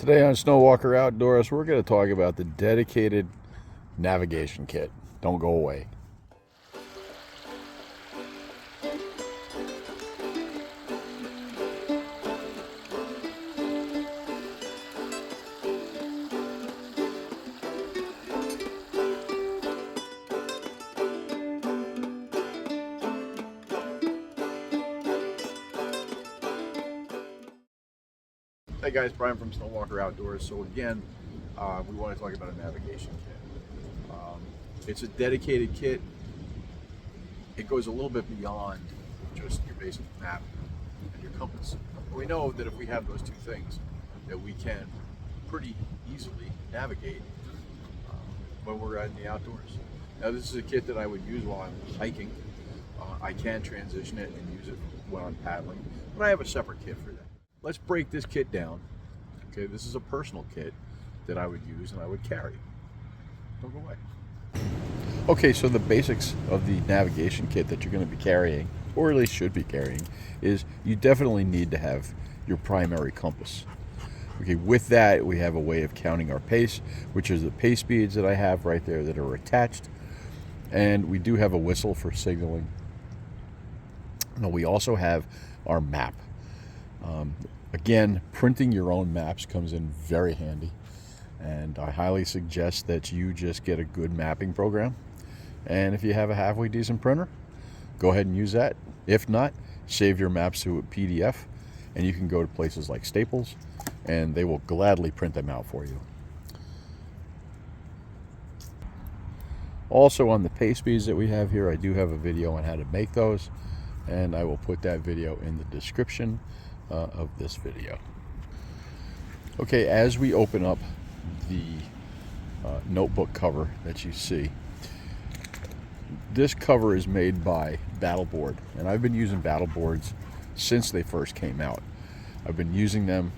Today on Snowwalker Outdoors, we're going to talk about the dedicated navigation kit. Don't go away. Hey guys, Brian from Snowwalker Outdoors. So again, we want to talk about a navigation kit. It's a dedicated kit. It goes a little bit beyond just your basic map and your compass. We know that if we have those two things, that we can pretty easily navigate when we're out in the outdoors. Now this is a kit that I would use while I'm hiking. I can transition it and use it when I'm paddling, but I have a separate kit for that. Let's break this kit down. Okay, this is a personal kit that I would use and I would carry. Don't go away. Okay, so the basics of the navigation kit that you're going to be carrying, or at least should be carrying, is you definitely need to have your primary compass. Okay, with that we have a way of counting our pace, which is the pace speeds that I have right there that are attached. And we do have a whistle for signaling. Now we also have our map. Again, printing your own maps comes in very handy, and I highly suggest that you just get a good mapping program. And if you have a halfway decent printer, go ahead and use that. If not, save your maps to a PDF, and you can go to places like Staples and they will gladly print them out for you. Also, on the pace speeds that we have here, I do have a video on how to make those, and I will put that video in the description of this video. Okay, as we open up the notebook cover that you see, this cover is made by Battleboard, and I've been using Battleboards since they first came out. I've been using them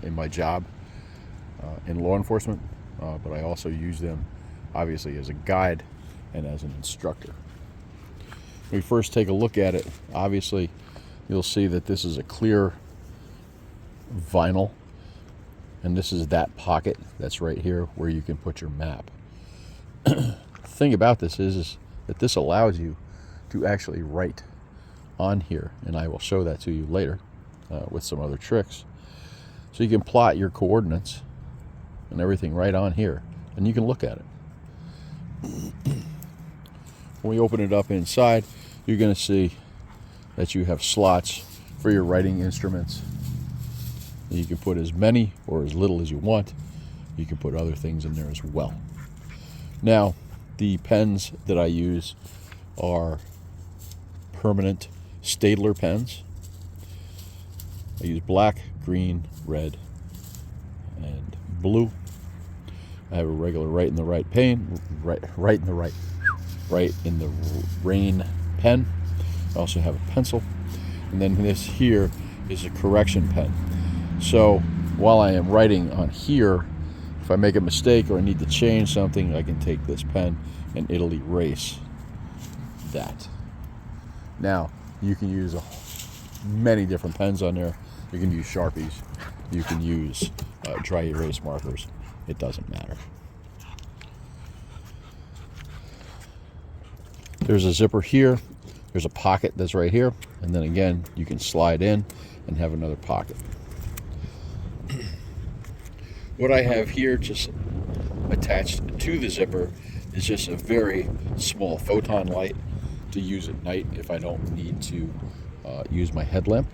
in my job in law enforcement, but I also use them obviously as a guide and as an instructor. When we first take a look at it, obviously you'll see that this is a clear vinyl, and this is that pocket that's right here where you can put your map. The thing about this is that this allows you to actually write on here, and I will show that to you later with some other tricks. So you can plot your coordinates and everything right on here, and you can look at it. When we open it up inside, you're going to see that you have slots for your writing instruments. You can put as many or as little as you want. You can put other things in there as well. Now, the pens that I use are permanent Staedtler pens. I use black, green, red, and blue. I have a regular right in the right pen, right in the rain pen. I also have a pencil, and then this here is a correction pen. So while I am writing on here, if I make a mistake or I need to change something, I can take this pen and it'll erase that. Now you can use many different pens on there. You can use Sharpies, you can use dry erase markers. It doesn't matter. There's a zipper here. There's a pocket that's right here, and then again you can slide in and have another pocket. What I have here just attached to the zipper is just a very small photon light to use at night if I don't need to use my headlamp.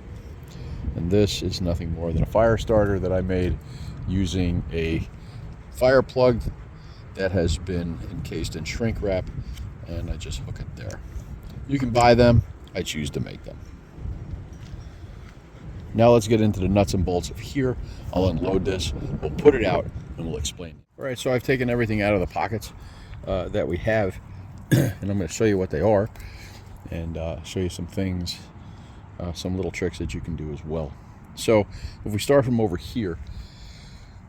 And this is nothing more than a fire starter that I made using a fire plug that has been encased in shrink wrap, and I just hook it there. You can buy them. I choose to make them. Now let's get into the nuts and bolts of here. I'll unload this, we'll put it out, and we'll explain. All right, so I've taken everything out of the pockets that we have, and I'm going to show you what they are, and show you some things, some little tricks that you can do as well. So if we start from over here,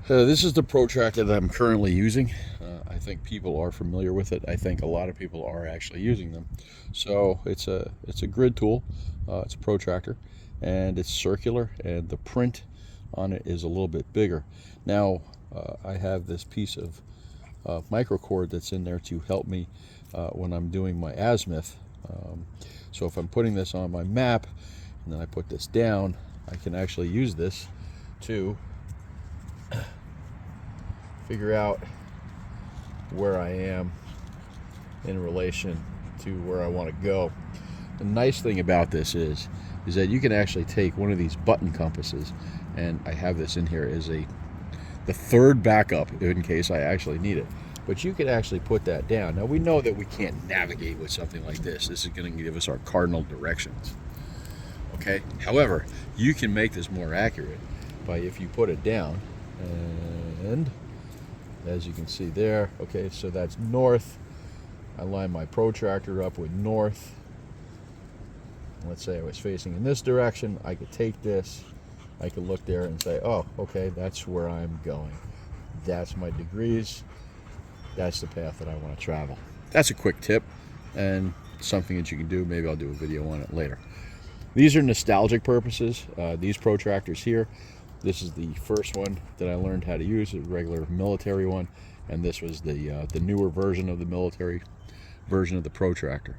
this is the protractor that I'm currently using. I think people are familiar with it. I think a lot of people are actually using them. So it's a grid tool. It's a protractor, and it's circular, and the print on it is a little bit bigger. Now I have this piece of micro cord that's in there to help me when I'm doing my azimuth. So if I'm putting this on my map and then I put this down, I can actually use this to figure out where I am in relation to where I want to go. The nice thing about this is that you can actually take one of these button compasses, and I have this in here as the third backup in case I actually need it. But you can actually put that down. Now we know that we can't navigate with something like this. This is going to give us our cardinal directions. Okay. However, you can make this more accurate by if you put it down, and as you can see there, okay, so that's north. I line my protractor up with north. Let's say I was facing in this direction. I could take this, I could look there and say, oh, okay, that's where I'm going. That's my degrees. That's the path that I want to travel. That's a quick tip and something that you can do. Maybe I'll do a video on it later. These are nostalgic purposes. These protractors here, this is the first one that I learned how to use, a regular military one, and this was the newer version of the military version of the protractor.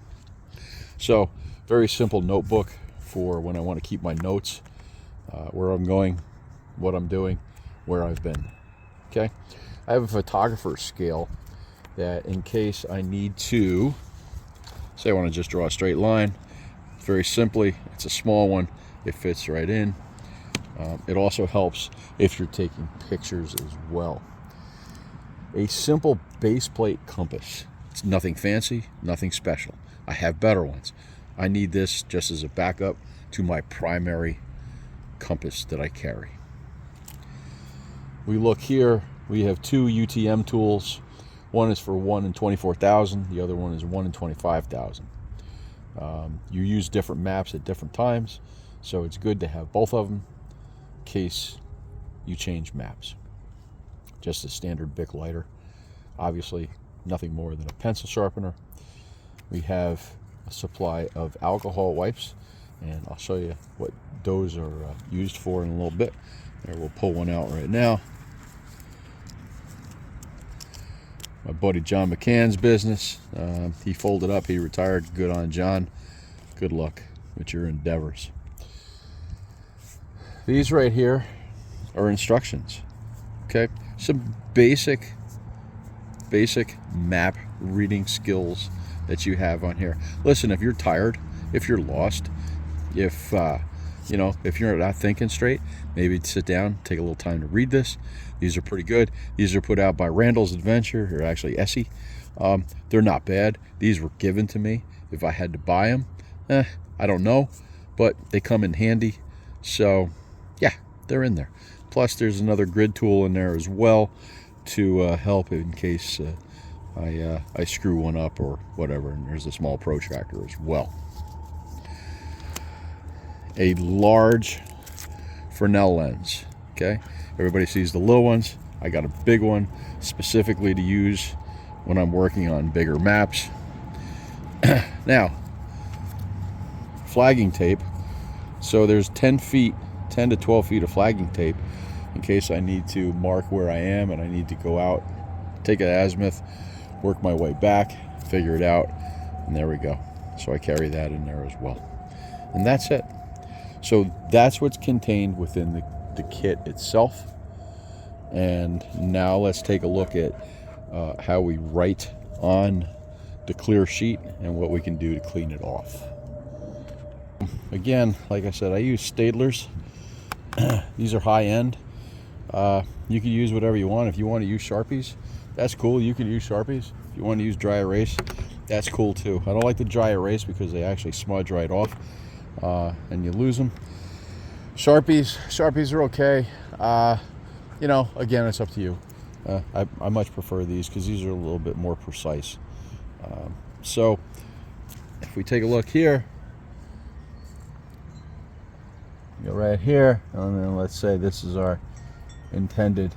So very simple notebook for when I want to keep my notes, where I'm going, what I'm doing, where I've been. Okay, I have a photographer's scale that in case I need to, say I want to just draw a straight line, very simply, it's a small one, it fits right in. It also helps if you're taking pictures as well. A simple base plate compass. It's nothing fancy, nothing special. I have better ones. I need this just as a backup to my primary compass that I carry. We look here, we have two UTM tools. One is for 1 in 24,000, the other one is 1 in 25,000. You use different maps at different times, so it's good to have both of them in case you change maps. Just a standard Bic lighter. Obviously, nothing more than a pencil sharpener. We have a supply of alcohol wipes, and I'll show you what those are used for in a little bit. There, we'll pull one out right now. My buddy John McCann's business. He folded up, he retired. Good on John. Good luck with your endeavors. These right here are instructions. Okay, some basic map reading skills that you have on here. Listen, if you're tired, if you're lost, if if you're not thinking straight, maybe sit down, take a little time to read this. These are pretty good. These are put out by Randall's Adventure, or actually Essie. They're not bad. These were given to me. If I had to buy them, I don't know, but they come in handy. So yeah, they're in there. Plus there's another grid tool in there as well to help in case I screw one up or whatever. And there's a small protractor as well. A large Fresnel lens. Okay, everybody sees the little ones. I got a big one specifically to use when I'm working on bigger maps. Now, flagging tape. So there's 10 to 12 feet of flagging tape in case I need to mark where I am and I need to go out, take an azimuth, work my way back, figure it out, and there we go. So I carry that in there as well. And that's it. So that's what's contained within the kit itself. And now let's take a look at how we write on the clear sheet and what we can do to clean it off. Again, like I said, I use Staedtlers. These are high-end. You can use whatever you want. If you want to use Sharpies, that's cool. You can use Sharpies. If you want to use dry erase, that's cool too. I don't like the dry erase because they actually smudge right off. And you lose them. Sharpies are okay. Again, it's up to you. I much prefer these because these are a little bit more precise. So if we take a look here, go right here, and then let's say this is our intended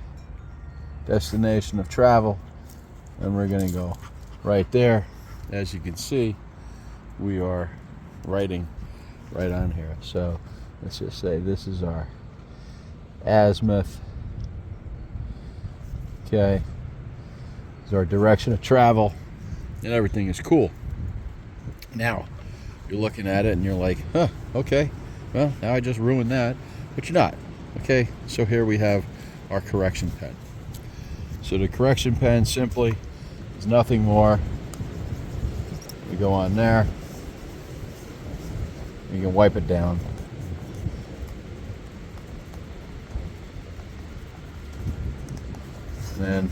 destination of travel, and we're going to go right there. As you can see, we are writing right on here. So let's just say this is our azimuth. Okay, is our direction of travel, and everything is cool. Now, you're looking at it and you're like, huh, okay, well, now I just ruined that, but you're not. Okay, so here we have our correction pen. So the correction pen simply is nothing more. We go on there, you can wipe it down. And then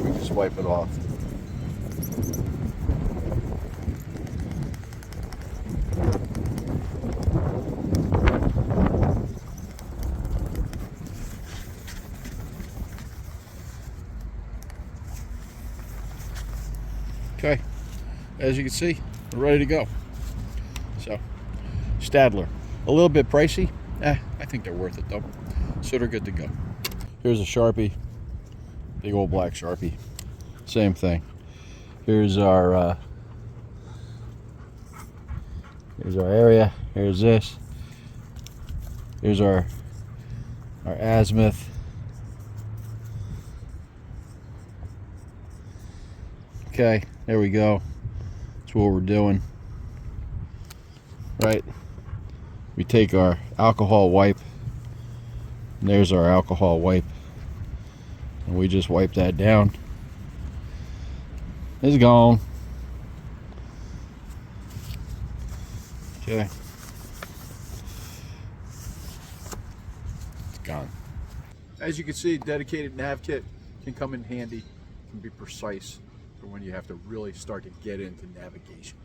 we just wipe it off. Okay, as you can see, we're ready to go. So, Stadler, a little bit pricey. I think they're worth it though. So they're good to go. Here's a Sharpie, big old black Sharpie. Same thing. Here's our area. Here's this. Here's our azimuth. Okay, there we go. That's what we're doing. Right. We take our alcohol wipe. And there's our alcohol wipe. And we just wipe that down. It's gone. Okay. It's gone. As you can see, dedicated nav kit can come in handy, can be precise for when you have to really start to get into navigation.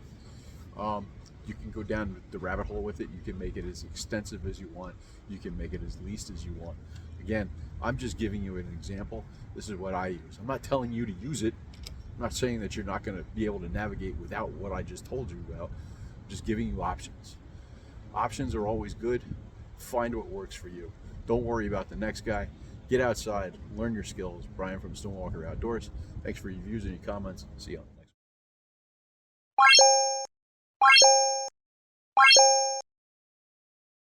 You can go down the rabbit hole with it. You can make it as extensive as you want. You can make it as least as you want. Again, I'm just giving you an example. This is what I use. I'm not telling you to use it. I'm not saying that you're not going to be able to navigate without what I just told you about. I'm just giving you options. Options are always good. Find what works for you. Don't worry about the next guy. Get outside, learn your skills. Brian from Stonewalker Outdoors. Thanks for your views and your comments. See you.